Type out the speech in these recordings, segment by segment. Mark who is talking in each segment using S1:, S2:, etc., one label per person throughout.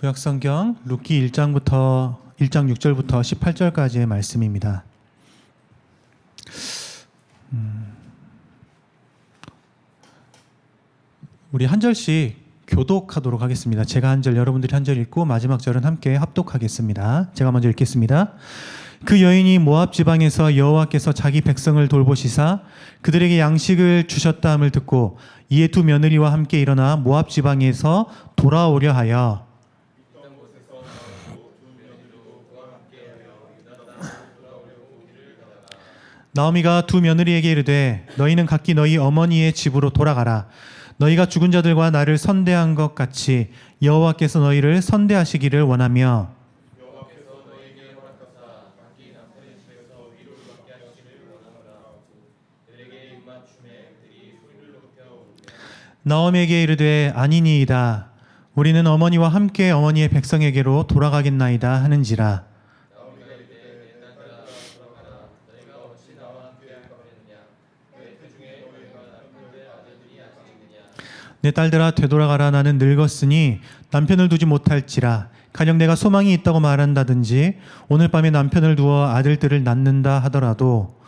S1: 구약성경 룻기 1장 6절부터 18절까지의 말씀입니다. 우리 한 절씩 교독하도록 하겠습니다. 제가 한 절, 여러분들이 한 절 읽고 마지막 절은 함께 합독하겠습니다. 제가 먼저 읽겠습니다. 그 여인이 모압 지방에서 여호와께서 자기 백성을 돌보시사 그들에게 양식을 주셨다 함을 듣고 이에 두 며느리와 함께 일어나 모압 지방에서 돌아오려 하여 나오미가 두 며느리에게 이르되 너희는 각기 너희 어머니의 집으로 돌아가라. 너희가 죽은 자들과 나를 선대한 것 같이 여호와께서 너희를 선대하시기를 원하며 나오미에게 이르되 아니니이다. 우리는 어머니와 함께 어머니의 백성에게로 돌아가겠나이다 하는지라. 내 딸들아 되돌아가라. 나는 늙었으니 남편을 두지 못할지라. 가령 내가 소망이 있다고 말한다든지 오늘 밤에 남편을 두어 아들들을 낳는다 하더라도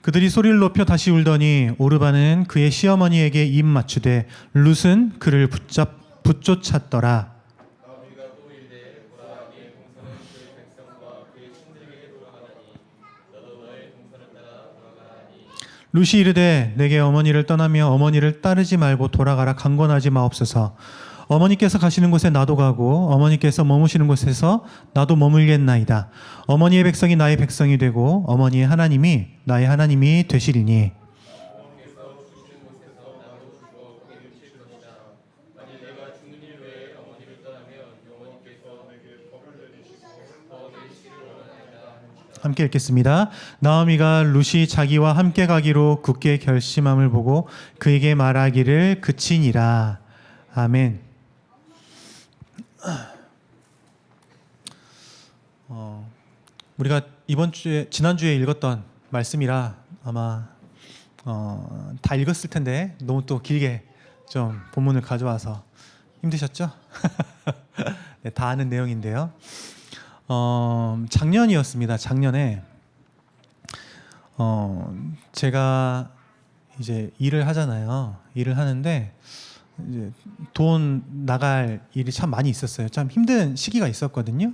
S1: 그들이 소리를 높여 다시 울더니 오르바는 그의 시어머니에게 입 맞추되 룻은 그를 붙쫓았더라. 룻이 이르되 내게 어머니를 떠나며 어머니를 따르지 말고 돌아가라. 강권하지 마옵소서. 어머니께서 가시는 곳에 나도 가고 어머니께서 머무시는 곳에서 나도 머물겠나이다. 어머니의 백성이 나의 백성이 되고 어머니의 하나님이 나의 하나님이 되시리니. 함께 읽겠습니다. 나오미가 룻이 자기와 함께 가기로 굳게 결심함을 보고 그에게 말하기를 그치니라. 아멘. 우리가 지난주에 읽었던 말씀이라 아마 다 읽었을 텐데 너무 또 길게 좀 본문을 가져와서 힘드셨죠? 네, 다 아는 내용인데요. 작년이었습니다. 작년에 제가 이제 일을 하잖아요. 일을 하는데 이제 돈 나갈 일이 참 많이 있었어요. 참 힘든 시기가 있었거든요.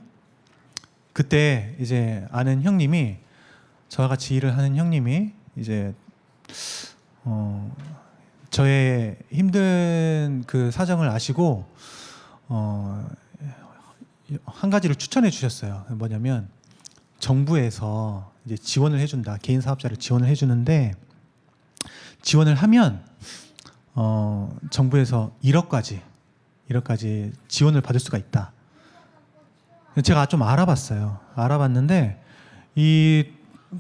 S1: 그때 이제 아는 형님이, 저와 같이 일을 하는 형님이 이제 저의 힘든 그 사정을 아시고 한 가지를 추천해 주셨어요. 뭐냐면 정부에서 이제 지원을 해준다. 개인 사업자를 지원을 해주는데 지원을 하면 정부에서 1억까지 지원을 받을 수가 있다. 제가 좀 알아봤어요. 알아봤는데 이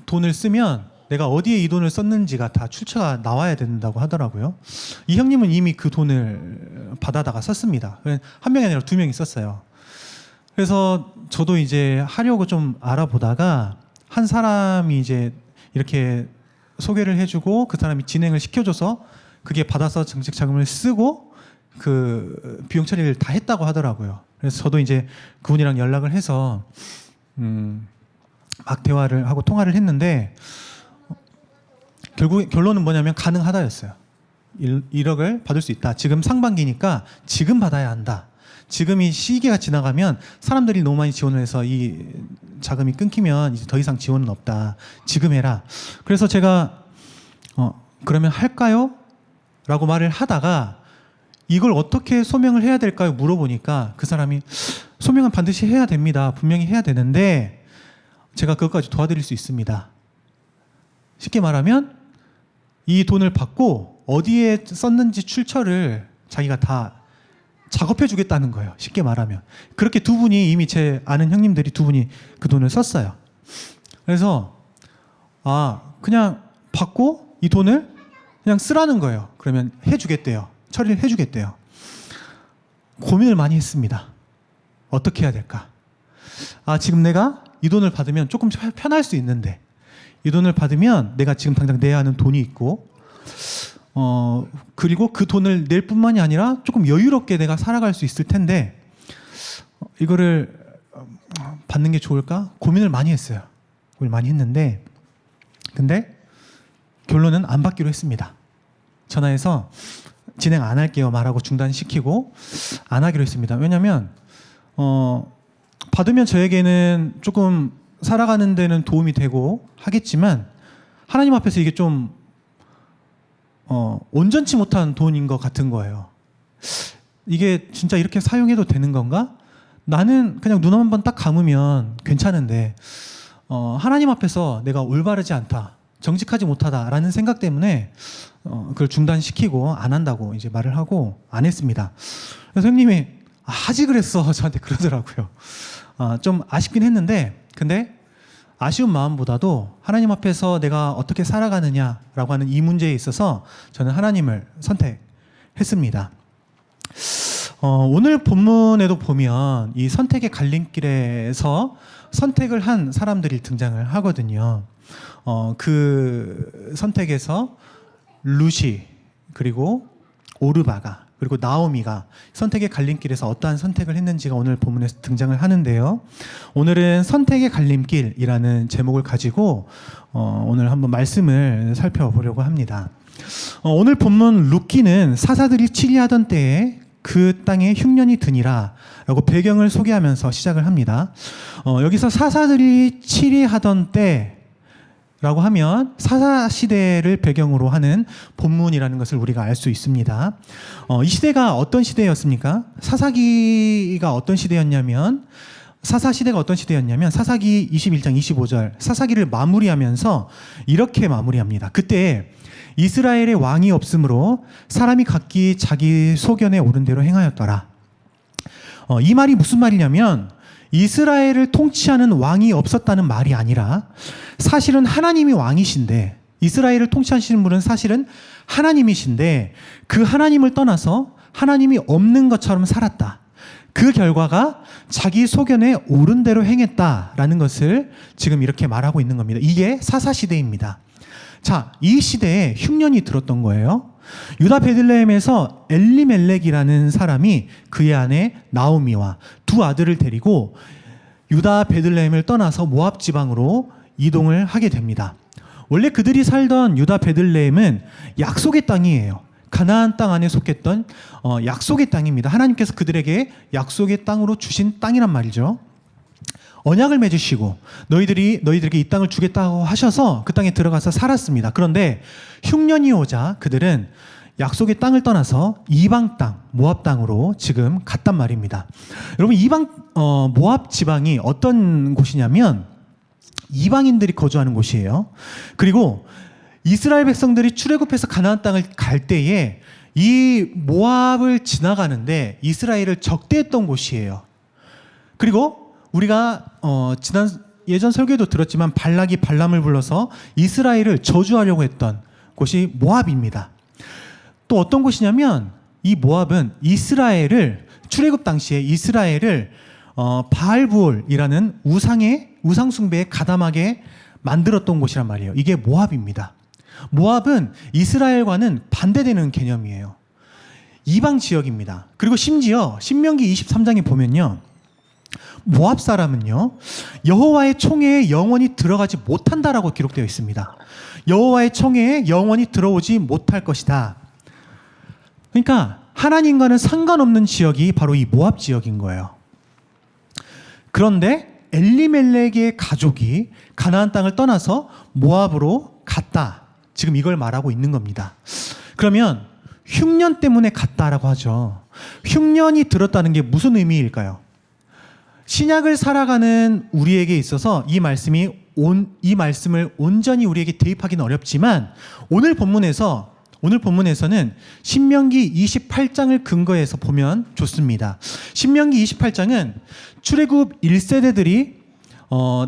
S1: 돈을 쓰면 내가 어디에 이 돈을 썼는지가 다 출처가 나와야 된다고 하더라고요. 이 형님은 이미 그 돈을 받아다가 썼습니다. 한 명이 아니라 두 명이 썼어요. 그래서 저도 이제 하려고 좀 알아보다가 한 사람이 이제 이렇게 소개를 해주고 그 사람이 진행을 시켜줘서 그게 받아서 정책 자금을 쓰고 그 비용 처리를 다 했다고 하더라고요. 그래서 저도 이제 그분이랑 연락을 해서 막 대화를 하고 통화를 했는데 결국 결론은 뭐냐면 가능하다였어요. 1억을 받을 수 있다. 지금 상반기니까 지금 받아야 한다. 지금 이 시기가 지나가면 사람들이 너무 많이 지원을 해서 이 자금이 끊기면 이제 더 이상 지원은 없다. 지금 해라. 그래서 제가 그러면 할까요? 라고 말을 하다가 이걸 어떻게 소명을 해야 될까요? 물어보니까 그 사람이 소명은 반드시 해야 됩니다. 분명히 해야 되는데 제가 그것까지 도와드릴 수 있습니다. 쉽게 말하면 이 돈을 받고 어디에 썼는지 출처를 자기가 다 작업해 주겠다는 거예요. 쉽게 말하면. 그렇게 두 분이 이미 제 아는 형님들이 두 분이 그 돈을 썼어요. 그래서 그냥 받고 이 돈을 그냥 쓰라는 거예요. 그러면 해주겠대요. 처리를 해주겠대요. 고민을 많이 했습니다. 어떻게 해야 될까? 지금 내가 이 돈을 받으면 조금 편할 수 있는데, 이 돈을 받으면 내가 지금 당장 내야 하는 돈이 있고, 그리고 그 돈을 낼 뿐만이 아니라 조금 여유롭게 내가 살아갈 수 있을 텐데, 이거를 받는 게 좋을까? 고민을 많이 했어요. 고민을 많이 했는데, 근데 결론은 안 받기로 했습니다. 전화해서 진행 안 할게요 말하고 중단시키고 안 하기로 했습니다. 왜냐하면 받으면 저에게는 조금 살아가는 데는 도움이 되고 하겠지만, 하나님 앞에서 이게 좀 온전치 못한 돈인 것 같은 거예요. 이게 진짜 이렇게 사용해도 되는 건가? 나는 그냥 눈 한번 딱 감으면 괜찮은데 하나님 앞에서 내가 올바르지 않다, 정직하지 못하다라는 생각 때문에 그걸 중단시키고 안 한다고 이제 말을 하고 안 했습니다. 그래서 형님이 하지 그랬어 저한테 그러더라고요. 좀 아쉽긴 했는데, 근데 아쉬운 마음보다도 하나님 앞에서 내가 어떻게 살아가느냐라고 하는 이 문제에 있어서 저는 하나님을 선택했습니다. 오늘 본문에도 보면 이 선택의 갈림길에서 선택을 한 사람들이 등장을 하거든요. 그 선택에서 루시, 그리고 오르바가, 그리고 나오미가 선택의 갈림길에서 어떠한 선택을 했는지가 오늘 본문에서 등장을 하는데요. 오늘은 선택의 갈림길이라는 제목을 가지고 오늘 한번 말씀을 살펴보려고 합니다. 오늘 본문 룻기는 사사들이 치리하던 때에 그 땅에 흉년이 드니라 라고 배경을 소개하면서 시작을 합니다. 여기서 사사들이 치리하던 때 라고 하면 사사시대를 배경으로 하는 본문이라는 것을 우리가 알 수 있습니다. 이 시대가 어떤 시대였습니까? 사사기가 어떤 시대였냐면, 사사시대가 어떤 시대였냐면 사사기 21장 25절 사사기를 마무리하면서 이렇게 마무리합니다. 그때 이스라엘의 왕이 없으므로 사람이 각기 자기 소견에 오른 대로 행하였더라. 이 말이 무슨 말이냐면, 이스라엘을 통치하는 왕이 없었다는 말이 아니라 사실은 하나님이 왕이신데, 이스라엘을 통치하시는 분은 사실은 하나님이신데 그 하나님을 떠나서 하나님이 없는 것처럼 살았다. 그 결과가 자기 소견에 옳은 대로 행했다라는 것을 지금 이렇게 말하고 있는 겁니다. 이게 사사시대입니다. 자, 이 시대에 흉년이 들었던 거예요. 유다 베들레헴에서 엘리멜렉이라는 사람이 그의 아내 나오미와 두 아들을 데리고 유다 베들레헴을 떠나서 모압 지방으로 이동을 하게 됩니다. 원래 그들이 살던 유다 베들레헴은 약속의 땅이에요. 가나안 땅 안에 속했던 약속의 땅입니다. 하나님께서 그들에게 약속의 땅으로 주신 땅이란 말이죠. 언약을 맺으시고 너희들에게 이 땅을 주겠다고 하셔서 그 땅에 들어가서 살았습니다. 그런데 흉년이 오자 그들은 약속의 땅을 떠나서 이방 땅, 모압 땅으로 지금 갔단 말입니다. 여러분, 모압 지방이 어떤 곳이냐면 이방인들이 거주하는 곳이에요. 그리고 이스라엘 백성들이 출애굽해서 가나안 땅을 갈 때에 이 모압을 지나가는데 이스라엘을 적대했던 곳이에요. 그리고 우리가 예전 설교에도 들었지만 발락이 발람을 불러서 이스라엘을 저주하려고 했던 곳이 모압입니다. 또 어떤 곳이냐면 이 모압은 이스라엘을 출애굽 당시에 이스라엘을 바알부올이라는 우상 숭배에 가담하게 만들었던 곳이란 말이에요. 이게 모압입니다. 모압은 이스라엘과는 반대되는 개념이에요. 이방 지역입니다. 그리고 심지어 신명기 23장에 보면요, 모압 사람은요 여호와의 총회에 영원히 들어가지 못한다라고 기록되어 있습니다. 여호와의 총회에 영원히 들어오지 못할 것이다. 그러니까 하나님과는 상관없는 지역이 바로 이 모압 지역인 거예요. 그런데 엘리멜렉의 가족이 가나안 땅을 떠나서 모압으로 갔다. 지금 이걸 말하고 있는 겁니다. 그러면 흉년 때문에 갔다라고 하죠. 흉년이 들었다는 게 무슨 의미일까요? 신약을 살아가는 우리에게 있어서 이 말씀을 온전히 우리에게 대입하기는 어렵지만 오늘 본문에서는 신명기 28장을 근거해서 보면 좋습니다. 신명기 28장은 출애굽 1세대들이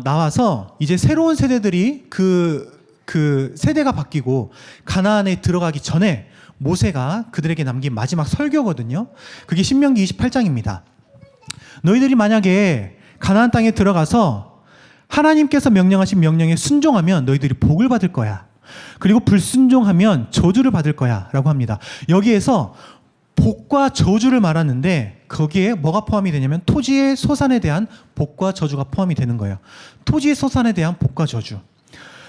S1: 나와서 이제 새로운 세대들이 그 세대가 바뀌고 가나안에 들어가기 전에 모세가 그들에게 남긴 마지막 설교거든요. 그게 신명기 28장입니다. 너희들이 만약에 가나안 땅에 들어가서 하나님께서 명령하신 명령에 순종하면 너희들이 복을 받을 거야. 그리고 불순종하면 저주를 받을 거야 라고 합니다. 여기에서 복과 저주를 말하는데 거기에 뭐가 포함이 되냐면 토지의 소산에 대한 복과 저주가 포함이 되는 거예요. 토지의 소산에 대한 복과 저주.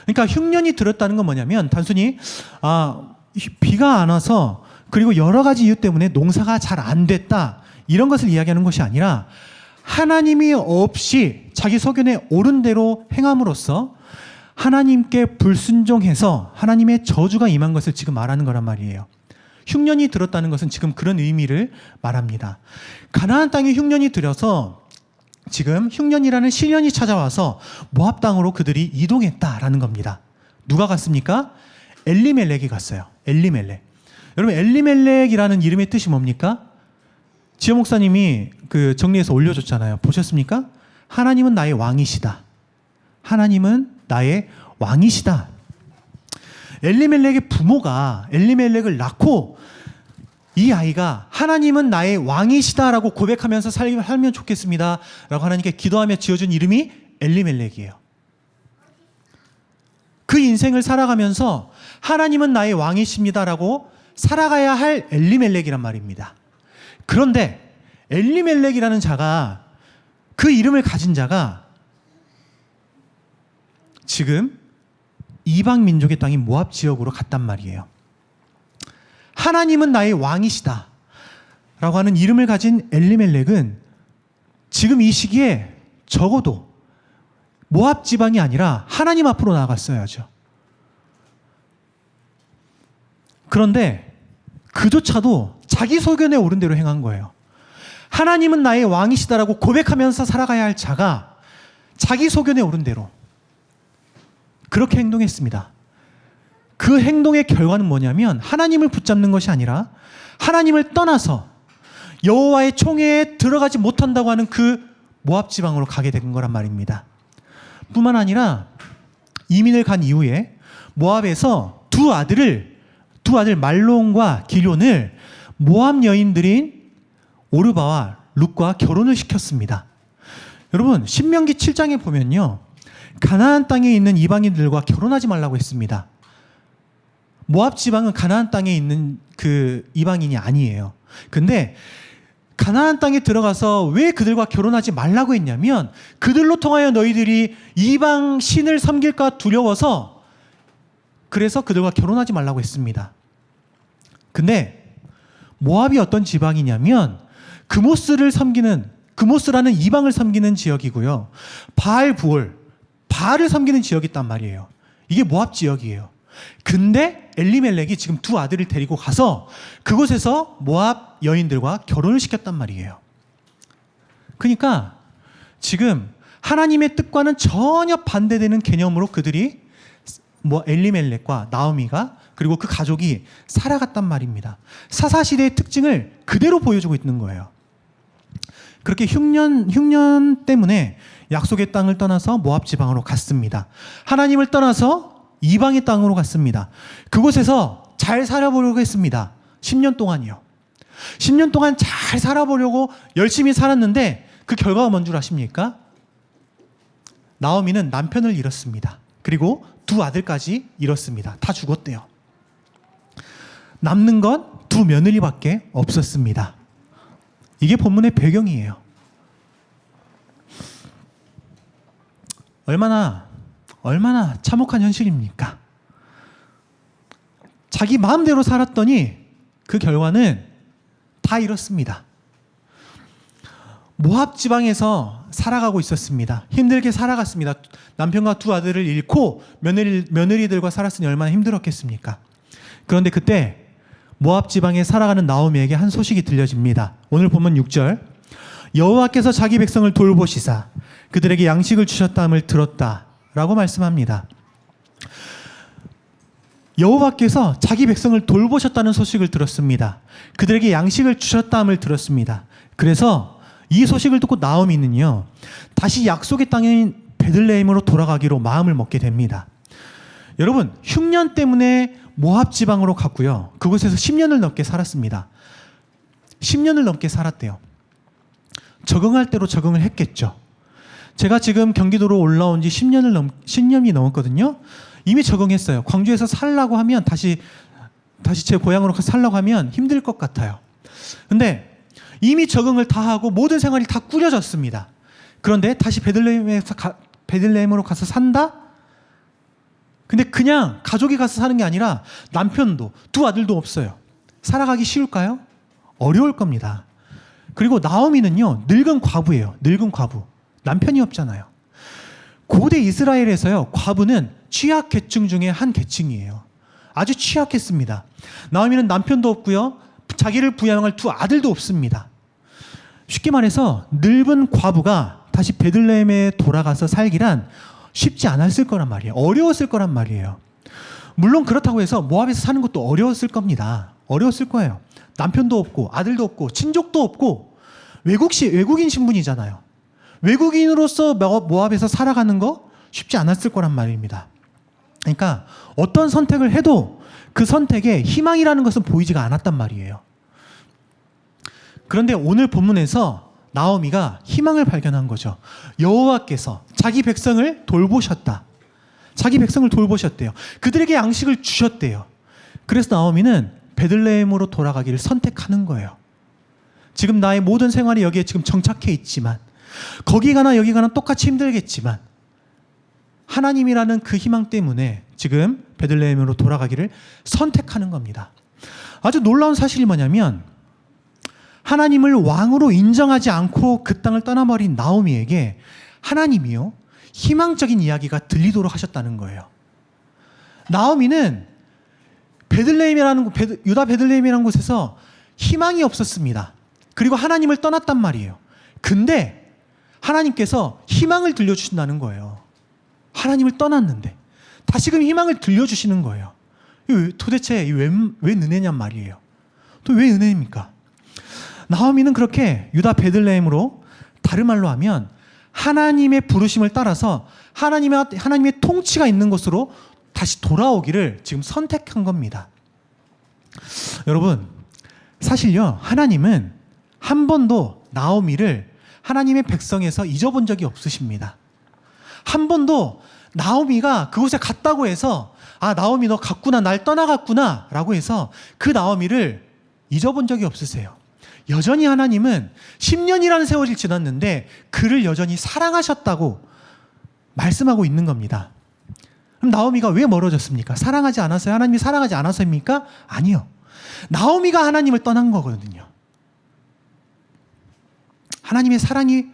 S1: 그러니까 흉년이 들었다는 건 뭐냐면 단순히 비가 안 와서 그리고 여러 가지 이유 때문에 농사가 잘 안 됐다 이런 것을 이야기하는 것이 아니라 하나님이 없이 자기 소견에 옳은 대로 행함으로써 하나님께 불순종해서 하나님의 저주가 임한 것을 지금 말하는 거란 말이에요. 흉년이 들었다는 것은 지금 그런 의미를 말합니다. 가나안 땅에 흉년이 들어서 지금 흉년이라는 시련이 찾아와서 모압 땅으로 그들이 이동했다라는 겁니다. 누가 갔습니까? 엘리멜렉이 갔어요. 엘리멜렉. 여러분 엘리멜렉이라는 이름의 뜻이 뭡니까? 지혜 목사님이 그 정리해서 올려줬잖아요. 보셨습니까? 하나님은 나의 왕이시다. 하나님은 나의 왕이시다. 엘리멜렉의 부모가 엘리멜렉을 낳고 이 아이가 하나님은 나의 왕이시다라고 고백하면서 살면 좋겠습니다 라고 하나님께 기도하며 지어준 이름이 엘리멜렉이에요. 그 인생을 살아가면서 하나님은 나의 왕이십니다라고 살아가야 할 엘리멜렉이란 말입니다. 그런데 엘리멜렉이라는 자가 그 이름을 가진 자가 지금 이방 민족의 땅인 모압 지역으로 갔단 말이에요. 하나님은 나의 왕이시다 라고 하는 이름을 가진 엘리멜렉은 지금 이 시기에 적어도 모압 지방이 아니라 하나님 앞으로 나아갔어야죠. 그런데 그조차도 자기 소견에 옳은 대로 행한 거예요. 하나님은 나의 왕이시다라고 고백하면서 살아가야 할 자가 자기 소견에 옳은 대로 그렇게 행동했습니다. 그 행동의 결과는 뭐냐면 하나님을 붙잡는 것이 아니라 하나님을 떠나서 여호와의 총회에 들어가지 못한다고 하는 그 모압 지방으로 가게 된 거란 말입니다. 뿐만 아니라 이민을 간 이후에 모압에서 두 아들 말론과 기럧을 모압 여인들인 오르바와 룻과 결혼을 시켰습니다. 여러분 신명기 7장에 보면요. 가나안 땅에 있는 이방인들과 결혼하지 말라고 했습니다. 모압 지방은 가나안 땅에 있는 그 이방인이 아니에요. 근데 가나안 땅에 들어가서 왜 그들과 결혼하지 말라고 했냐면 그들로 통하여 너희들이 이방 신을 섬길까 두려워서 그래서 그들과 결혼하지 말라고 했습니다. 근데 모압이 어떤 지방이냐면 그모스라는 이방을 섬기는 지역이고요. 바알을 섬기는 지역이 있단 말이에요. 이게 모압 지역이에요. 근데 엘리멜렉이 지금 두 아들을 데리고 가서 그곳에서 모압 여인들과 결혼을 시켰단 말이에요. 그러니까 지금 하나님의 뜻과는 전혀 반대되는 개념으로 그들이 엘리멜렉과 나오미가 그리고 그 가족이 살아갔단 말입니다. 사사시대의 특징을 그대로 보여주고 있는 거예요. 그렇게 흉년 때문에 약속의 땅을 떠나서 모압 지방으로 갔습니다. 하나님을 떠나서 이방의 땅으로 갔습니다. 그곳에서 잘 살아보려고 했습니다. 10년 동안이요. 10년 동안 잘 살아보려고 열심히 살았는데 그 결과가 뭔 줄 아십니까? 나오미는 남편을 잃었습니다. 그리고 두 아들까지 잃었습니다. 다 죽었대요. 남는 건 두 며느리밖에 없었습니다. 이게 본문의 배경이에요. 얼마나 참혹한 현실입니까? 자기 마음대로 살았더니 그 결과는 다 이렇습니다. 모압 지방에서 살아가고 있었습니다. 힘들게 살아갔습니다. 남편과 두 아들을 잃고 며느리들과 살았으니 얼마나 힘들었겠습니까? 그런데 그때 모압 지방에 살아가는 나오미에게 한 소식이 들려집니다. 오늘 본문 6절 여호와께서 자기 백성을 돌보시사 그들에게 양식을 주셨다함을 들었다 라고 말씀합니다. 여호와께서 자기 백성을 돌보셨다는 소식을 들었습니다. 그들에게 양식을 주셨다함을 들었습니다. 그래서 이 소식을 듣고 나오미는요 다시 약속의 땅인 베들레헴으로 돌아가기로 마음을 먹게 됩니다. 여러분 흉년 때문에 모압 지방으로 갔고요. 그곳에서 10년을 넘게 살았습니다. 10년을 넘게 살았대요. 적응할 대로 적응을 했겠죠. 제가 지금 경기도로 올라온 지 10년이 넘었거든요. 이미 적응했어요. 광주에서 살라고 하면 다시 제 고향으로 살라고 하면 힘들 것 같아요. 근데 이미 적응을 다 하고 모든 생활이 다 꾸려졌습니다. 그런데 다시 베들레헴으로 가서 산다? 근데 그냥 가족이 가서 사는 게 아니라 남편도 두 아들도 없어요. 살아가기 쉬울까요? 어려울 겁니다. 그리고 나오미는요, 늙은 과부예요. 늙은 과부. 남편이 없잖아요. 고대 이스라엘에서요, 과부는 취약 계층 중에 한 계층이에요. 아주 취약했습니다. 나오미는 남편도 없고요, 자기를 부양할 두 아들도 없습니다. 쉽게 말해서 늙은 과부가 다시 베들레헴에 돌아가서 살기란 쉽지 않았을 거란 말이에요. 어려웠을 거란 말이에요. 물론 그렇다고 해서 모압에서 사는 것도 어려웠을 겁니다. 어려웠을 거예요. 남편도 없고 아들도 없고 친족도 없고 외국인 신분이잖아요. 외국인으로서 모압에서 살아가는 거 쉽지 않았을 거란 말입니다. 그러니까 어떤 선택을 해도 그 선택에 희망이라는 것은 보이지가 않았단 말이에요. 그런데 오늘 본문에서 나오미가 희망을 발견한 거죠. 여호와께서 자기 백성을 돌보셨다. 자기 백성을 돌보셨대요. 그들에게 양식을 주셨대요. 그래서 나오미는 베들레헴으로 돌아가기를 선택하는 거예요. 지금 나의 모든 생활이 여기에 지금 정착해 있지만, 거기 가나 여기 가나 똑같이 힘들겠지만 하나님이라는 그 희망 때문에 지금 베들레헴으로 돌아가기를 선택하는 겁니다. 아주 놀라운 사실이 뭐냐면, 하나님을 왕으로 인정하지 않고 그 땅을 떠나버린 나오미에게 하나님이요, 희망적인 이야기가 들리도록 하셨다는 거예요. 나오미는 유다 베들레헴이라는 곳에서 희망이 없었습니다. 그리고 하나님을 떠났단 말이에요. 근데 하나님께서 희망을 들려주신다는 거예요. 하나님을 떠났는데 다시금 희망을 들려주시는 거예요. 도대체 왜 은혜냔 말이에요. 또 왜 은혜입니까? 나오미는 그렇게 유다 베들레헴으로, 다른 말로 하면 하나님의 부르심을 따라서 하나님의 통치가 있는 곳으로 다시 돌아오기를 지금 선택한 겁니다. 여러분, 사실요, 하나님은 한 번도 나오미를 하나님의 백성에서 잊어본 적이 없으십니다. 한 번도 나오미가 그곳에 갔다고 해서, 아, 나오미 너 갔구나, 날 떠나갔구나 라고 해서 그 나오미를 잊어본 적이 없으세요. 여전히 하나님은 10년이라는 세월이 지났는데 그를 여전히 사랑하셨다고 말씀하고 있는 겁니다. 그럼 나오미가 왜 멀어졌습니까? 사랑하지 않아서요? 하나님이 사랑하지 않아서입니까? 아니요. 나오미가 하나님을 떠난 거거든요. 하나님의 사랑이,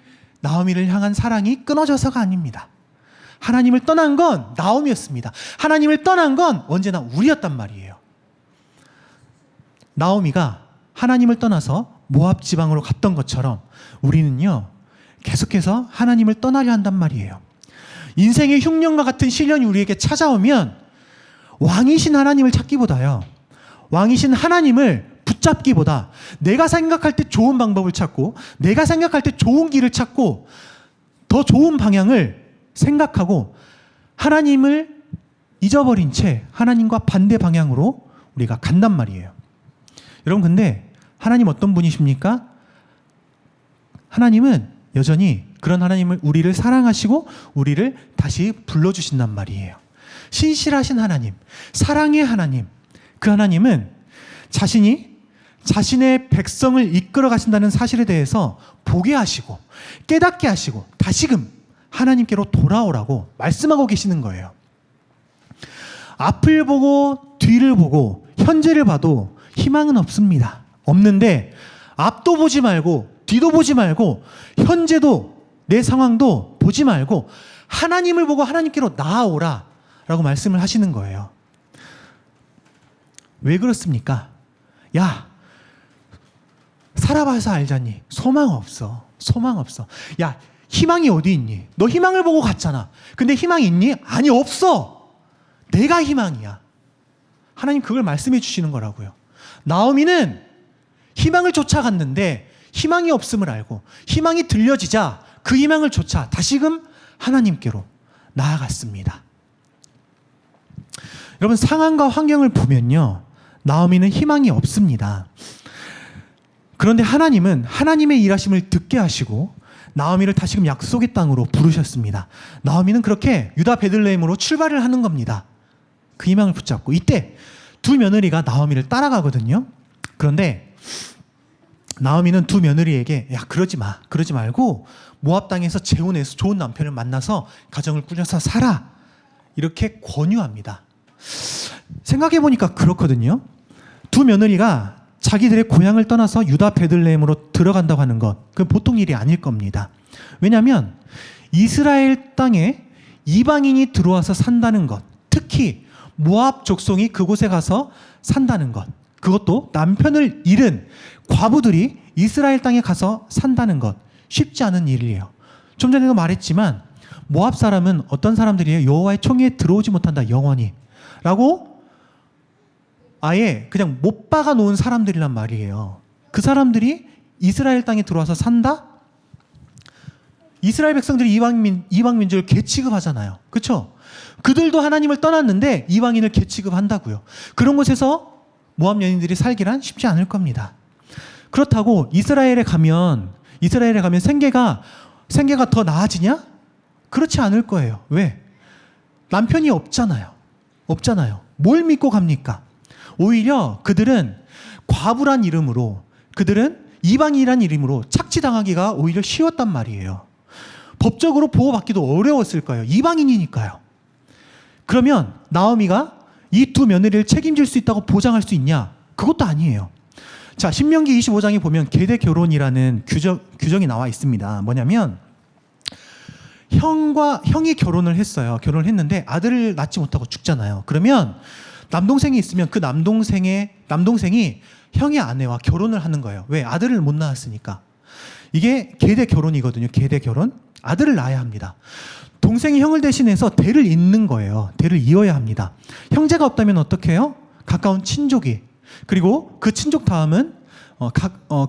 S1: 나오미를 향한 사랑이 끊어져서가 아닙니다. 하나님을 떠난 건 나오미였습니다. 하나님을 떠난 건 언제나 우리였단 말이에요. 나오미가 하나님을 떠나서 모압 지방으로 갔던 것처럼 우리는요, 계속해서 하나님을 떠나려 한단 말이에요. 인생의 흉년과 같은 시련이 우리에게 찾아오면 왕이신 하나님을 찾기보다요, 왕이신 하나님을 붙잡기보다 내가 생각할 때 좋은 방법을 찾고, 내가 생각할 때 좋은 길을 찾고, 더 좋은 방향을 생각하고 하나님을 잊어버린 채 하나님과 반대 방향으로 우리가 간단 말이에요. 여러분, 근데 하나님 어떤 분이십니까? 하나님은 여전히 그런 하나님을, 우리를 사랑하시고 우리를 다시 불러주신단 말이에요. 신실하신 하나님, 사랑의 하나님, 그 하나님은 자신이 자신의 백성을 이끌어 가신다는 사실에 대해서 보게 하시고 깨닫게 하시고 다시금 하나님께로 돌아오라고 말씀하고 계시는 거예요. 앞을 보고 뒤를 보고 현재를 봐도 희망은 없습니다. 없는데 앞도 보지 말고 뒤도 보지 말고 현재도 내 상황도 보지 말고 하나님을 보고 하나님께로 나아오라 라고 말씀을 하시는 거예요. 왜 그렇습니까? 야, 살아봐서 알잖니. 소망 없어. 소망 없어. 야, 희망이 어디 있니? 너 희망을 보고 갔잖아. 근데 희망이 있니? 아니, 없어. 내가 희망이야. 하나님 그걸 말씀해 주시는 거라고요. 나오미는 희망을 쫓아갔는데 희망이 없음을 알고 희망이 들려지자 그 희망을 쫓아 다시금 하나님께로 나아갔습니다. 여러분, 상황과 환경을 보면요, 나오미는 희망이 없습니다. 그런데 하나님은 하나님의 일하심을 듣게 하시고 나오미를 다시금 약속의 땅으로 부르셨습니다. 나오미는 그렇게 유다 베들레헴으로 출발을 하는 겁니다. 그 희망을 붙잡고 이때 두 며느리가 나오미를 따라가거든요. 그런데 나오미는 두 며느리에게 야 그러지 말고 모압 땅에서 재혼해서 좋은 남편을 만나서 가정을 꾸려서 살아 이렇게 권유합니다. 생각해 보니까 그렇거든요. 두 며느리가 자기들의 고향을 떠나서 유다 베들레헴으로 들어간다고 하는 것, 그건 보통 일이 아닐 겁니다. 왜냐하면 이스라엘 땅에 이방인이 들어와서 산다는 것, 특히 모압 족속이 그곳에 가서 산다는 것, 그것도 남편을 잃은 과부들이 이스라엘 땅에 가서 산다는 것, 쉽지 않은 일이에요. 좀 전에도 말했지만 모압 사람은 어떤 사람들이에요? 여호와의 총회에 들어오지 못한다, 영원히 라고 아예 그냥 못 박아 놓은 사람들이란 말이에요. 그 사람들이 이스라엘 땅에 들어와서 산다? 이스라엘 백성들이 이방 민족을 개취급하잖아요. 그렇죠? 그들도 하나님을 떠났는데 이방인을 개취급한다고요. 그런 곳에서 모압 여인들이 살기란 쉽지 않을 겁니다. 그렇다고 이스라엘에 가면 생계가 더 나아지냐? 그렇지 않을 거예요. 왜? 남편이 없잖아요. 뭘 믿고 갑니까? 오히려 그들은 과부란 이름으로, 그들은 이방인이란 이름으로 착취당하기가 오히려 쉬웠단 말이에요. 법적으로 보호받기도 어려웠을 거예요. 이방인이니까요. 그러면 나오미가 이 두 며느리를 책임질 수 있다고 보장할 수 있냐? 그것도 아니에요. 자, 신명기 25장에 보면 계대 결혼이라는 규정이 나와 있습니다. 뭐냐면 형이 결혼을 했는데 아들을 낳지 못하고 죽잖아요. 그러면 남동생이 있으면 그 남동생이 형의 아내와 결혼을 하는 거예요. 왜? 아들을 못 낳았으니까. 이게 계대 결혼이거든요. 계대 결혼. 아들을 낳아야 합니다. 동생이 형을 대신해서 대를 잇는 거예요. 대를 이어야 합니다. 형제가 없다면 어떻게 해요? 가까운 친족이. 그리고 그 친족 다음은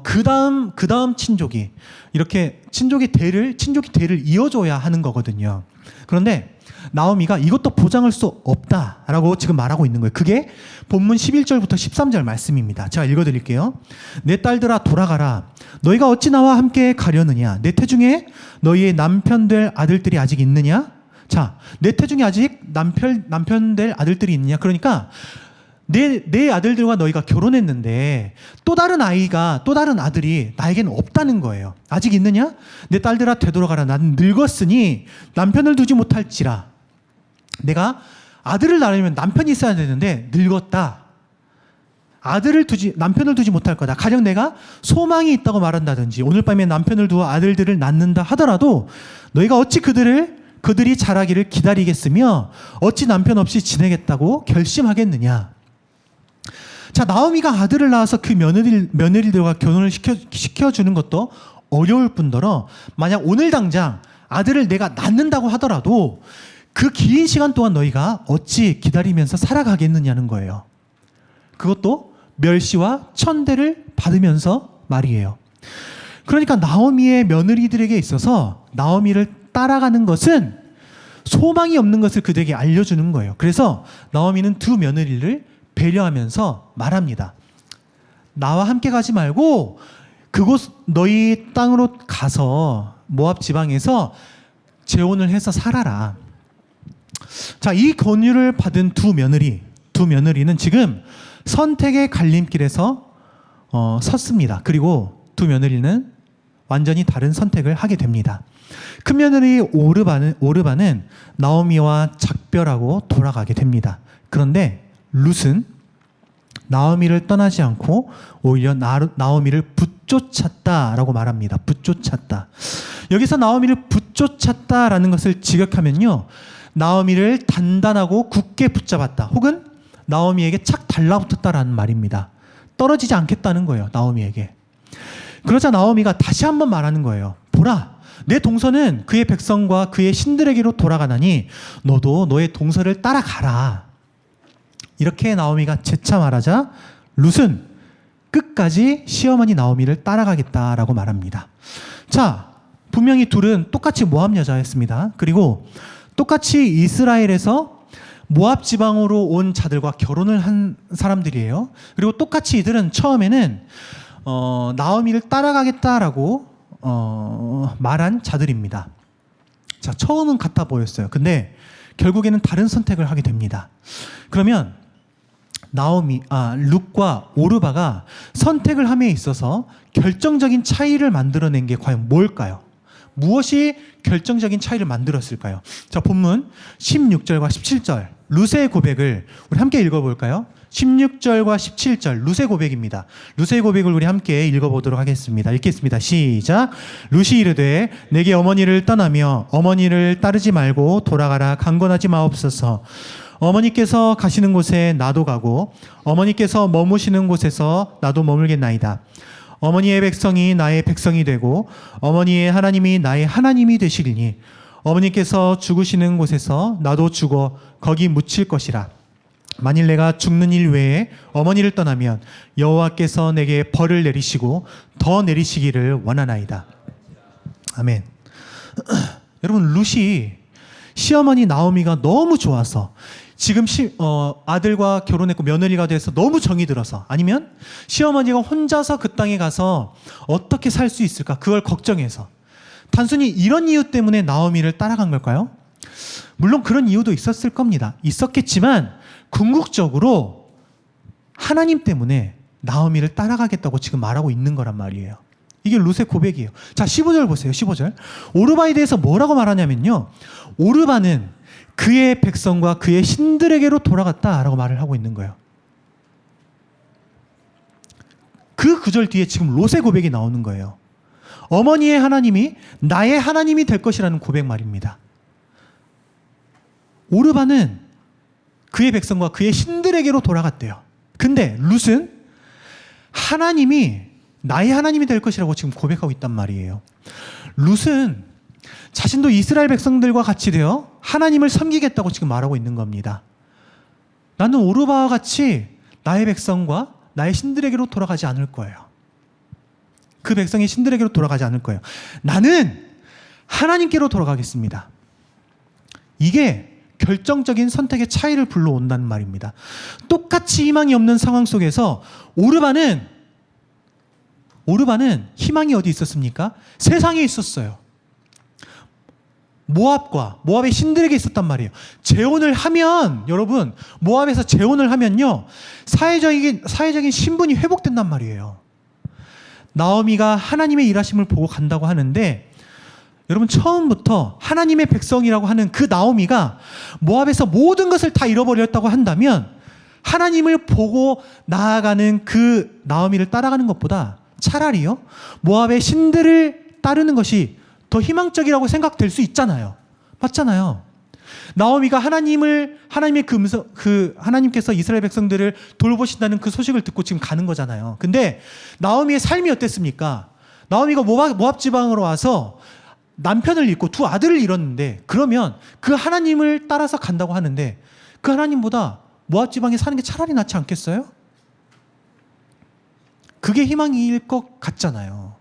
S1: 그 다음 친족이, 이렇게 친족이 대를 이어줘야 하는 거거든요. 그런데 나오미가 이것도 보장할 수 없다라고 지금 말하고 있는 거예요. 그게 본문 11절부터 13절 말씀입니다. 제가 읽어드릴게요. 내 딸들아 돌아가라. 너희가 어찌 나와 함께 가려느냐? 내 태중에 너희의 남편 될 아들들이 아직 있느냐? 자, 내 태중에 아직 남편 될 아들들이 있느냐? 그러니까 내 아들들과 너희가 결혼했는데 또 다른 아들이 나에게는 없다는 거예요. 아직 있느냐? 내 딸들아 되돌아가라. 나는 늙었으니 남편을 두지 못할지라. 내가 아들을 낳으려면 남편이 있어야 되는데 늙었다. 남편을 두지 못할 거다. 가령 내가 소망이 있다고 말한다든지 오늘 밤에 남편을 두어 아들들을 낳는다 하더라도 너희가 어찌 그들이 자라기를 기다리겠으며 어찌 남편 없이 지내겠다고 결심하겠느냐. 자, 나오미가 아들을 낳아서 그 며느리들과 결혼을 시켜주는 것도 어려울 뿐더러 만약 오늘 당장 아들을 내가 낳는다고 하더라도 그 긴 시간 동안 너희가 어찌 기다리면서 살아가겠느냐는 거예요. 그것도 멸시와 천대를 받으면서 말이에요. 그러니까 나오미의 며느리들에게 있어서 나오미를 따라가는 것은 소망이 없는 것을 그들에게 알려주는 거예요. 그래서 나오미는 두 며느리를 배려하면서 말합니다. 나와 함께 가지 말고 그곳 너희 땅으로 가서 모압 지방에서 재혼을 해서 살아라. 자, 이 권유를 받은 두 며느리는 지금 선택의 갈림길에서 섰습니다. 그리고 두 며느리는 완전히 다른 선택을 하게 됩니다. 큰 며느리 오르바는 나오미와 작별하고 돌아가게 됩니다. 그런데 룻은 나오미를 떠나지 않고 오히려 나오미를 붙쫓았다라고 말합니다. 붙쫓았다. 여기서 나오미를 붙쫓았다라는 것을 직역하면요, 나오미를 단단하고 굳게 붙잡았다, 혹은 나오미에게 착 달라붙었다라는 말입니다. 떨어지지 않겠다는 거예요, 나오미에게. 그러자 나오미가 다시 한번 말하는 거예요. 보라, 내 동서는 그의 백성과 그의 신들에게로 돌아가나니 너도 너의 동서를 따라가라. 이렇게 나오미가 재차 말하자 룻은 끝까지 시어머니 나오미를 따라가겠다라고 말합니다. 자, 분명히 둘은 똑같이 모압 여자였습니다. 그리고 똑같이 이스라엘에서 모압 지방으로 온 자들과 결혼을 한 사람들이에요. 그리고 똑같이 이들은 처음에는 나오미를 따라가겠다라고 말한 자들입니다. 자, 처음은 같아 보였어요. 근데 결국에는 다른 선택을 하게 됩니다. 그러면 룻과 오르바가 선택을 함에 있어서 결정적인 차이를 만들어낸 게 과연 뭘까요? 무엇이 결정적인 차이를 만들었을까요? 자, 본문 16절과 17절 룻의 고백을 우리 함께 읽어볼까요? 16절과 17절 룻의 고백입니다. 룻의 고백을 우리 함께 읽어보도록 하겠습니다. 읽겠습니다. 시작. 룻이 이르되 내게 어머니를 떠나며 어머니를 따르지 말고 돌아가라. 강권하지 마옵소서. 어머니께서 가시는 곳에 나도 가고 어머니께서 머무시는 곳에서 나도 머물겠나이다. 어머니의 백성이 나의 백성이 되고 어머니의 하나님이 나의 하나님이 되시리니 어머니께서 죽으시는 곳에서 나도 죽어 거기 묻힐 것이라. 만일 내가 죽는 일 외에 어머니를 떠나면 여호와께서 내게 벌을 내리시고 더 내리시기를 원하나이다. 아멘. 여러분, 룻이 시어머니 나오미가 너무 좋아서 지금 아들과 결혼했고 며느리가 돼서 너무 정이 들어서, 아니면 시어머니가 혼자서 그 땅에 가서 어떻게 살 수 있을까 그걸 걱정해서, 단순히 이런 이유 때문에 나오미를 따라간 걸까요? 물론 그런 이유도 있었을 겁니다. 있었겠지만 궁극적으로 하나님 때문에 나오미를 따라가겠다고 지금 말하고 있는 거란 말이에요. 이게 룻의 고백이에요. 자, 15절 보세요. 15절. 오르바에 대해서 뭐라고 말하냐면요, 오르바는 그의 백성과 그의 신들에게로 돌아갔다라고 말을 하고 있는 거예요. 그 구절 뒤에 지금 롯의 고백이 나오는 거예요. 어머니의 하나님이 나의 하나님이 될 것이라는 고백 말입니다. 오르바는 그의 백성과 그의 신들에게로 돌아갔대요. 근데 룻은 하나님이 나의 하나님이 될 것이라고 지금 고백하고 있단 말이에요. 룻은 자신도 이스라엘 백성들과 같이 되어 하나님을 섬기겠다고 지금 말하고 있는 겁니다. 나는 오르바와 같이 나의 백성과 나의 신들에게로 돌아가지 않을 거예요. 그 백성의 신들에게로 돌아가지 않을 거예요. 나는 하나님께로 돌아가겠습니다. 이게 결정적인 선택의 차이를 불러온다는 말입니다. 똑같이 희망이 없는 상황 속에서 오르바는 희망이 어디 있었습니까? 세상에 있었어요. 모압의 신들에게 있었단 말이에요. 재혼을 하면, 여러분, 모압에서 재혼을 하면요, 사회적인 신분이 회복된단 말이에요. 나오미가 하나님의 일하심을 보고 간다고 하는데, 여러분, 처음부터 하나님의 백성이라고 하는 그 나오미가 모압에서 모든 것을 다 잃어버렸다고 한다면, 하나님을 보고 나아가는 그 나오미를 따라가는 것보다 차라리요, 모압의 신들을 따르는 것이 더 희망적이라고 생각될 수 있잖아요. 맞잖아요. 나오미가 하나님께서 이스라엘 백성들을 돌보신다는 그 소식을 듣고 지금 가는 거잖아요. 근데 나오미의 삶이 어땠습니까? 나오미가 모압 지방으로 와서 남편을 잃고 두 아들을 잃었는데, 그러면 그 하나님을 따라서 간다고 하는데 그 하나님보다 모압 지방에 사는 게 차라리 낫지 않겠어요? 그게 희망일 것 같잖아요.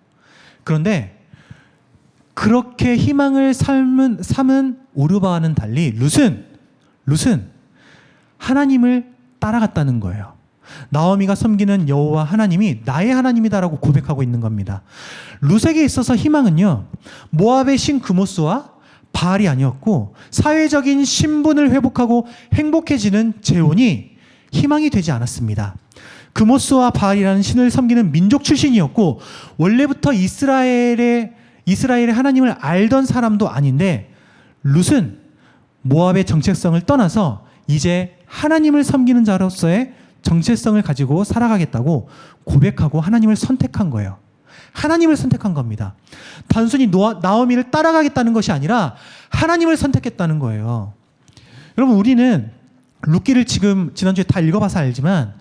S1: 그런데 그렇게 희망을 삼은 오르바와는 달리 룻은 하나님을 따라갔다는 거예요. 나오미가 섬기는 여호와 하나님이 나의 하나님이다라고 고백하고 있는 겁니다. 룻에게 있어서 희망은요, 모압의 신 그모스와 바알이 아니었고, 사회적인 신분을 회복하고 행복해지는 재혼이 희망이 되지 않았습니다. 그모스와 바알이라는 신을 섬기는 민족 출신이었고, 원래부터 이스라엘의 하나님을 알던 사람도 아닌데, 룻은 모압의 정체성을 떠나서 이제 하나님을 섬기는 자로서의 정체성을 가지고 살아가겠다고 고백하고 하나님을 선택한 거예요. 하나님을 선택한 겁니다. 단순히 나오미를 따라가겠다는 것이 아니라 하나님을 선택했다는 거예요. 여러분, 우리는 룻기를 지난주에 다 읽어봐서 알지만,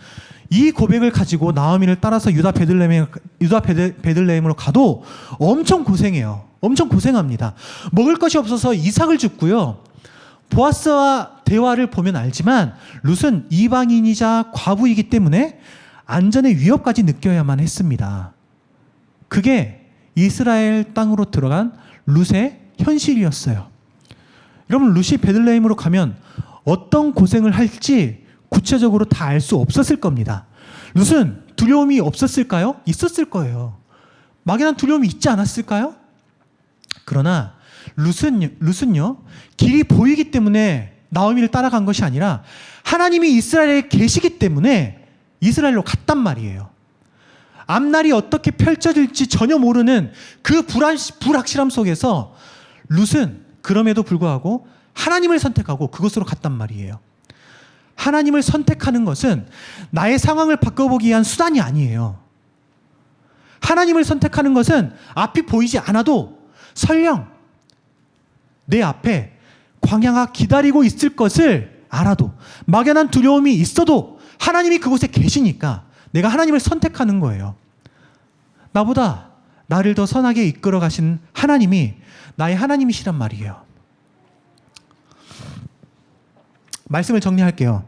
S1: 이 고백을 가지고 나오미를 따라서 유다 베들레헴으로 가도 엄청 고생해요. 엄청 고생합니다. 먹을 것이 없어서 이삭을 줍고요. 보아스와 대화를 보면 알지만 룻은 이방인이자 과부이기 때문에 안전의 위협까지 느껴야만 했습니다. 그게 이스라엘 땅으로 들어간 룻의 현실이었어요. 여러분, 룻이 베들레헴으로 가면 어떤 고생을 할지 구체적으로 다 알 수 없었을 겁니다. 룻은 두려움이 없었을까요? 있었을 거예요. 막연한 두려움이 있지 않았을까요? 그러나 룻은요, 길이 보이기 때문에 나오미를 따라간 것이 아니라 하나님이 이스라엘에 계시기 때문에 이스라엘로 갔단 말이에요. 앞날이 어떻게 펼쳐질지 전혀 모르는 그 불확실함 속에서 룻은 그럼에도 불구하고 하나님을 선택하고 그곳으로 갔단 말이에요. 하나님을 선택하는 것은 나의 상황을 바꿔보기 위한 수단이 아니에요. 하나님을 선택하는 것은 앞이 보이지 않아도 설령 내 앞에 광야가 기다리고 있을 것을 알아도, 막연한 두려움이 있어도 하나님이 그곳에 계시니까 내가 하나님을 선택하는 거예요. 나보다 나를 더 선하게 이끌어 가신 하나님이 나의 하나님이시란 말이에요. 말씀을 정리할게요.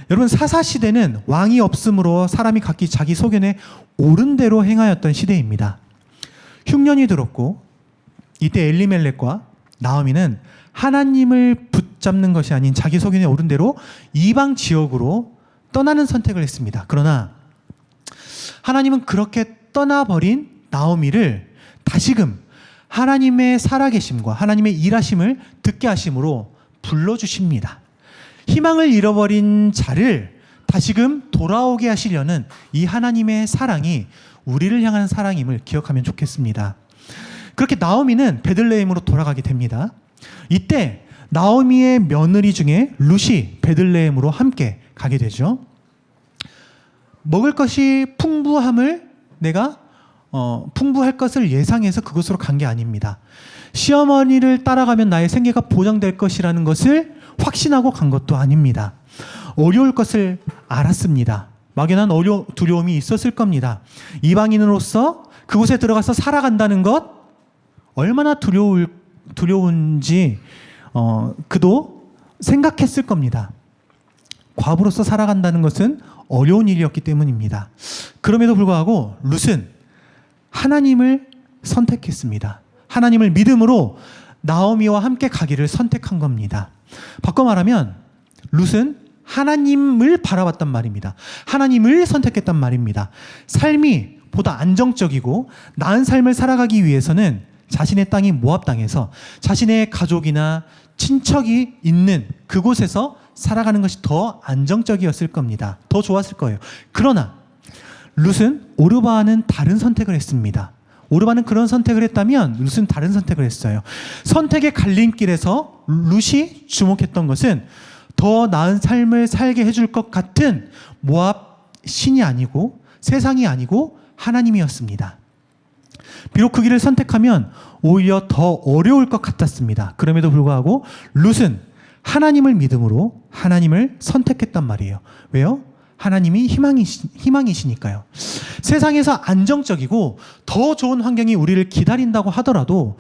S1: 여러분, 사사시대는 왕이 없으므로 사람이 각기 자기 소견에 옳은 대로 행하였던 시대입니다. 흉년이 들었고 이때 엘리멜렉과 나오미는 하나님을 붙잡는 것이 아닌 자기 소견에 옳은 대로 이방 지역으로 떠나는 선택을 했습니다. 그러나 하나님은 그렇게 떠나버린 나오미를 다시금 하나님의 살아계심과 하나님의 일하심을 듣게 하심으로 불러주십니다. 희망을 잃어버린 자를 다시금 돌아오게 하시려는 이 하나님의 사랑이 우리를 향한 사랑임을 기억하면 좋겠습니다. 그렇게 나오미는 베들레헴으로 돌아가게 됩니다. 이때 나오미의 며느리 중에 룻이 베들레헴으로 함께 가게 되죠. 먹을 것이 풍부할 것을 예상해서 그곳으로 간 게 아닙니다. 시어머니를 따라가면 나의 생계가 보장될 것이라는 것을 확신하고 간 것도 아닙니다. 어려울 것을 알았습니다. 막연한 두려움이 있었을 겁니다. 이방인으로서 그곳에 들어가서 살아간다는 것 얼마나 두려운지 그도 생각했을 겁니다. 과부로서 살아간다는 것은 어려운 일이었기 때문입니다. 그럼에도 불구하고 룻은 하나님을 선택했습니다. 하나님을 믿음으로 나오미와 함께 가기를 선택한 겁니다. 바꿔 말하면 룻은 하나님을 바라봤단 말입니다. 하나님을 선택했단 말입니다. 삶이 보다 안정적이고 나은 삶을 살아가기 위해서는 자신의 땅인 모압 땅에서 자신의 가족이나 친척이 있는 그곳에서 살아가는 것이 더 안정적이었을 겁니다. 더 좋았을 거예요. 그러나 룻은 오르바와는 다른 선택을 했습니다. 오르바는 그런 선택을 했다면 룻은 다른 선택을 했어요. 선택의 갈림길에서 룻이 주목했던 것은 더 나은 삶을 살게 해줄 것 같은 모압 신이 아니고 세상이 아니고 하나님이었습니다. 비록 그 길을 선택하면 오히려 더 어려울 것 같았습니다. 그럼에도 불구하고 룻은 하나님을 믿음으로 하나님을 선택했단 말이에요. 왜요? 하나님이 희망이시니까요. 세상에서 안정적이고 더 좋은 환경이 우리를 기다린다고 하더라도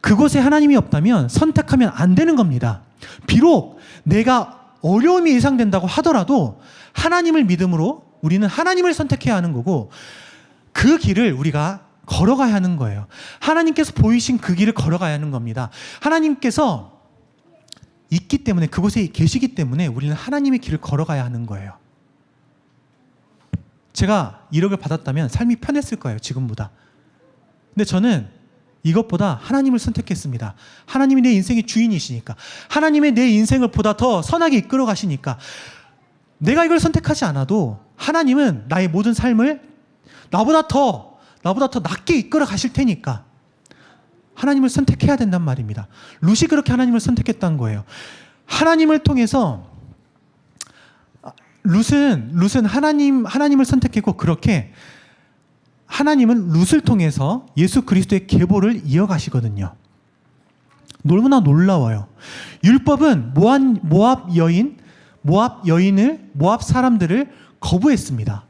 S1: 그곳에 하나님이 없다면 선택하면 안 되는 겁니다. 비록 내가 어려움이 예상된다고 하더라도 하나님을 믿음으로 우리는 하나님을 선택해야 하는 거고 그 길을 우리가 걸어가야 하는 거예요. 하나님께서 보이신 그 길을 걸어가야 하는 겁니다. 하나님께서 있기 때문에 그곳에 계시기 때문에 우리는 하나님의 길을 걸어가야 하는 거예요. 제가 1억을 받았다면 삶이 편했을 거예요. 지금보다. 근데 저는 이것보다 하나님을 선택했습니다. 하나님이 내 인생의 주인이시니까. 하나님의 내 인생을 보다 더 선하게 이끌어 가시니까. 내가 이걸 선택하지 않아도 하나님은 나의 모든 삶을 나보다 더 낫게 이끌어 가실 테니까 하나님을 선택해야 된단 말입니다. 룻이 그렇게 하나님을 선택했다는 거예요. 하나님을 통해서 룻은 하나님을 선택했고 그렇게 하나님은 룻을 통해서 예수 그리스도의 계보를 이어가시거든요. 너무나 놀라워요. 율법은 모압 사람들을 거부했습니다.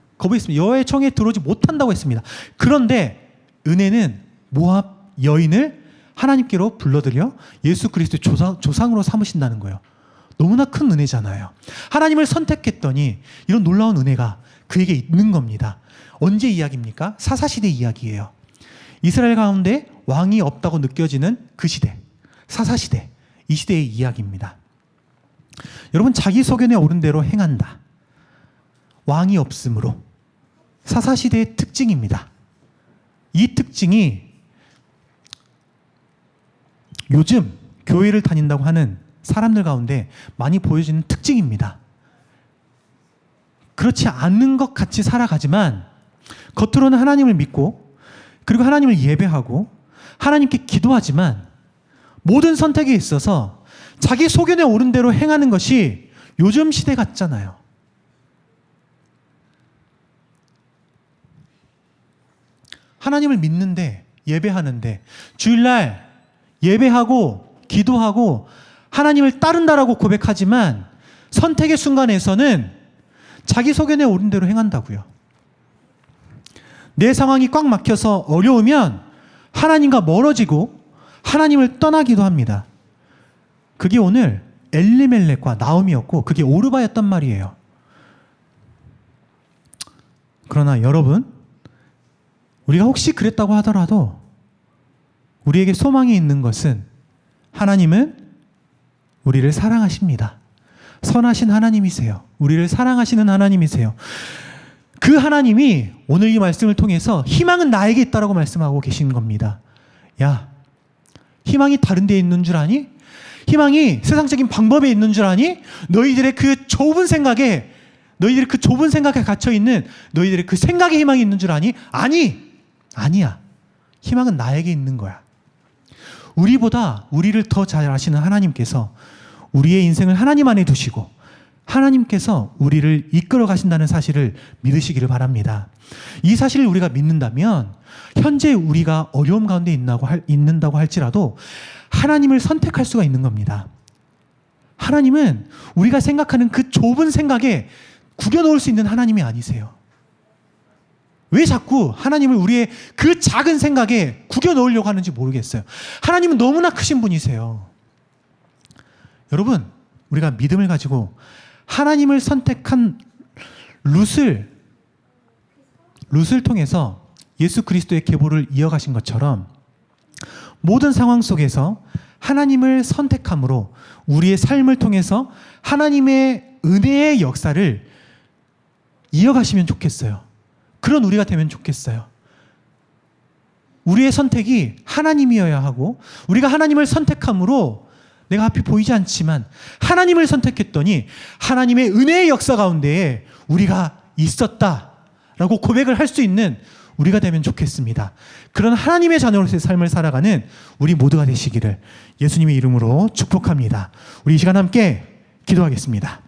S1: 여호와의 청에 들어오지 못한다고 했습니다. 그런데 은혜는 모압 여인을 하나님께로 불러들여 예수 그리스도의 조상으로 삼으신다는 거예요. 너무나 큰 은혜잖아요. 하나님을 선택했더니 이런 놀라운 은혜가 그에게 있는 겁니다. 언제 이야기입니까? 사사시대 이야기예요. 이스라엘 가운데 왕이 없다고 느껴지는 그 시대, 사사시대, 이 시대의 이야기입니다. 여러분, 자기 소견에 옳은 대로 행한다. 왕이 없으므로 사사시대의 특징입니다. 이 특징이 요즘 교회를 다닌다고 하는 사람들 가운데 많이 보여지는 특징입니다. 그렇지 않는 것 같이 살아가지만 겉으로는 하나님을 믿고 그리고 하나님을 예배하고 하나님께 기도하지만 모든 선택에 있어서 자기 소견에 오른 대로 행하는 것이 요즘 시대 같잖아요. 하나님을 믿는데 예배하는데 주일날 예배하고 기도하고 하나님을 따른다라고 고백하지만 선택의 순간에서는 자기 소견에 오른 대로 행한다고요. 내 상황이 꽉 막혀서 어려우면 하나님과 멀어지고 하나님을 떠나기도 합니다. 그게 오늘 엘리멜렉과 나오미였고 그게 오르바였단 말이에요. 그러나 여러분, 우리가 혹시 그랬다고 하더라도 우리에게 소망이 있는 것은 하나님은 우리를 사랑하십니다. 선하신 하나님이세요. 우리를 사랑하시는 하나님이세요. 그 하나님이 오늘 이 말씀을 통해서 희망은 나에게 있다라고 말씀하고 계신 겁니다. 야, 희망이 다른 데에 있는 줄 아니? 희망이 세상적인 방법에 있는 줄 아니? 너희들의 그 좁은 생각에 갇혀있는 너희들의 그 생각에 희망이 있는 줄 아니? 아니야. 희망은 나에게 있는 거야. 우리보다 우리를 더 잘 아시는 하나님께서 우리의 인생을 하나님 안에 두시고 하나님께서 우리를 이끌어 가신다는 사실을 믿으시기를 바랍니다. 이 사실을 우리가 믿는다면 현재 우리가 어려움 가운데 있는다고 할지라도 하나님을 선택할 수가 있는 겁니다. 하나님은 우리가 생각하는 그 좁은 생각에 구겨놓을 수 있는 하나님이 아니세요. 왜 자꾸 하나님을 우리의 그 작은 생각에 구겨놓으려고 하는지 모르겠어요. 하나님은 너무나 크신 분이세요. 여러분, 우리가 믿음을 가지고 하나님을 선택한 룻을 통해서 예수 그리스도의 계보를 이어가신 것처럼 모든 상황 속에서 하나님을 선택함으로 우리의 삶을 통해서 하나님의 은혜의 역사를 이어가시면 좋겠어요. 그런 우리가 되면 좋겠어요. 우리의 선택이 하나님이어야 하고 우리가 하나님을 선택함으로 내가 앞이 보이지 않지만 하나님을 선택했더니 하나님의 은혜의 역사 가운데에 우리가 있었다라고 고백을 할 수 있는 우리가 되면 좋겠습니다. 그런 하나님의 자녀로서의 삶을 살아가는 우리 모두가 되시기를 예수님의 이름으로 축복합니다. 우리 이 시간 함께 기도하겠습니다.